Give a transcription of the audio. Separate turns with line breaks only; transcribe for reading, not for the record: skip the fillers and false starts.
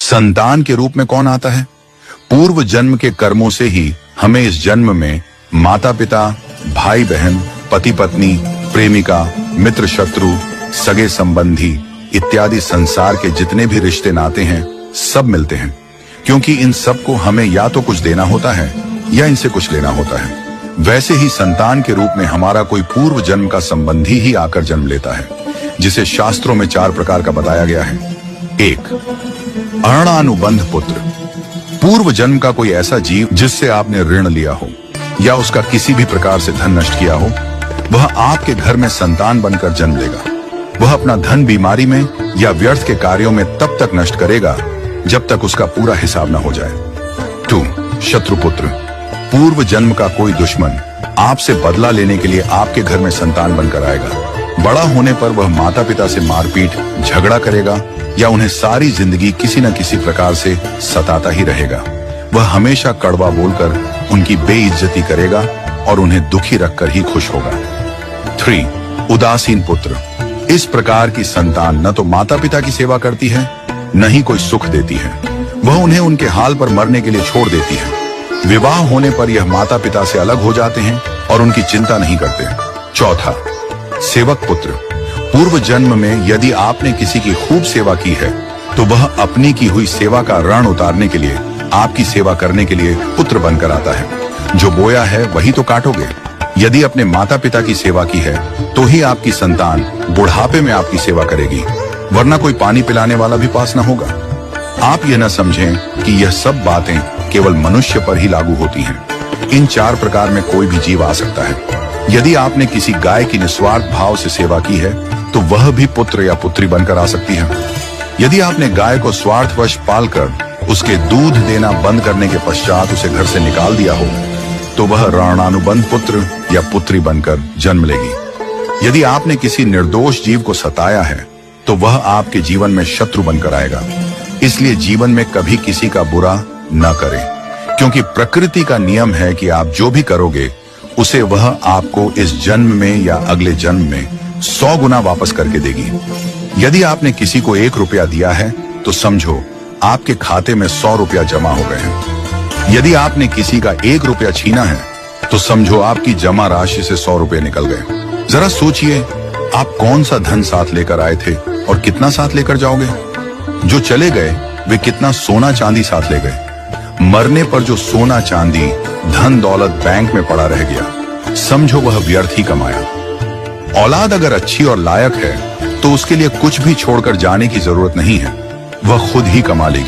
संतान के रूप में कौन आता है? पूर्व जन्म के कर्मों से ही हमें इस जन्म में माता पिता, भाई बहन, पति पत्नी, प्रेमिका, मित्र शत्रु, सगे संबंधी इत्यादि संसार के जितने भी रिश्ते नाते हैं सब मिलते हैं, क्योंकि इन सब को हमें या तो कुछ देना होता है या इनसे कुछ लेना होता है। वैसे ही संतान के रूप में हमारा कोई पूर्व जन्म का संबंधी ही आकर जन्म लेता है, जिसे शास्त्रों में 4 प्रकार का बताया गया है। 1. अणानुबंध पुत्र। पूर्व जन्म का कोई ऐसा जीव जिससे आपने ऋण लिया हो या उसका किसी भी प्रकार से धन नष्ट किया हो, वह आपके घर में संतान बनकर जन्म लेगा। वह अपना धन बीमारी में या व्यर्थ के कार्यों में तब तक नष्ट करेगा जब तक उसका पूरा हिसाब न हो जाए। 2. शत्रुपुत्र। पूर्व जन्म का कोई दुश्मन आपसे बदला लेने के लिए आपके घर में संतान बनकर आएगा। बड़ा होने पर वह माता पिता से मारपीट, झगड़ा करेगा या उन्हें सारी जिंदगी किसी न किसी प्रकार से सताता ही रहेगा। वह हमेशा कड़वा बोलकर उनकी बेइज्जती करेगा और उन्हें दुखी रखकर ही खुश होगा। 3. उदासीन पुत्र। इस प्रकार की संतान न तो माता पिता की सेवा करती है, न ही कोई सुख देती है। वह उन्हें उनके हाल पर मरने के लिए छोड़ देती है। विवाह होने पर यह माता पिता से अलग हो जाते हैं और उनकी चिंता नहीं करते। 4. सेवक पुत्र। पूर्व जन्म में यदि आपने किसी की खूब सेवा की है तो वह अपनी की हुई सेवा का ऋण उतारने के लिए आपकी सेवा करने के लिए पुत्र बनकर आता है। जो बोया है वही तो काटोगे। यदि अपने माता पिता की सेवा की है तो ही आपकी संतान बुढ़ापे में आपकी सेवा करेगी, वरना कोई पानी पिलाने वाला भी पास न होगा। आप यह न समझें कि यह सब बातें केवल मनुष्य पर ही लागू होती हैं। इन 4 प्रकार में कोई भी जीव आ सकता है। यदि आपने किसी गाय की निस्वार्थ भाव से सेवा की है तो वह भी पुत्र या पुत्री बनकर आ सकती है। यदि आपने गाय को स्वार्थवश पालकर उसके दूध देना बंद करने के पश्चात उसे घर से निकाल दिया हो तो वह ऋणानुबंध पुत्र या पुत्री बनकर जन्म लेगी। यदि आपने किसी निर्दोष जीव को सताया है तो वह आपके जीवन में शत्रु बनकर आएगा। इसलिए जीवन में कभी किसी का बुरा न करें, क्योंकि प्रकृति का नियम है कि आप जो भी करोगे उसे वह आपको इस जन्म में या अगले जन्म में 100 गुना वापस करके देगी। यदि आपने किसी को 1 रुपया दिया है तो समझो आपके खाते में 100 रुपया जमा हो गए हैं। यदि आपने किसी का 1 रुपया छीना है तो समझो आपकी जमा राशि से 100 रुपये निकल गए। जरा सोचिए, आप कौन सा धन साथ लेकर आए थे और कितना साथ लेकर जाओगे? जो चले गए वे कितना सोना चांदी साथ ले गए? मरने पर जो सोना चांदी, धन दौलत बैंक में पड़ा रह गया, समझो वह व्यर्थ ही कमाया। औलाद अगर अच्छी और लायक है तो उसके लिए कुछ भी छोड़कर जाने की जरूरत नहीं है, वह खुद ही कमा लेगी।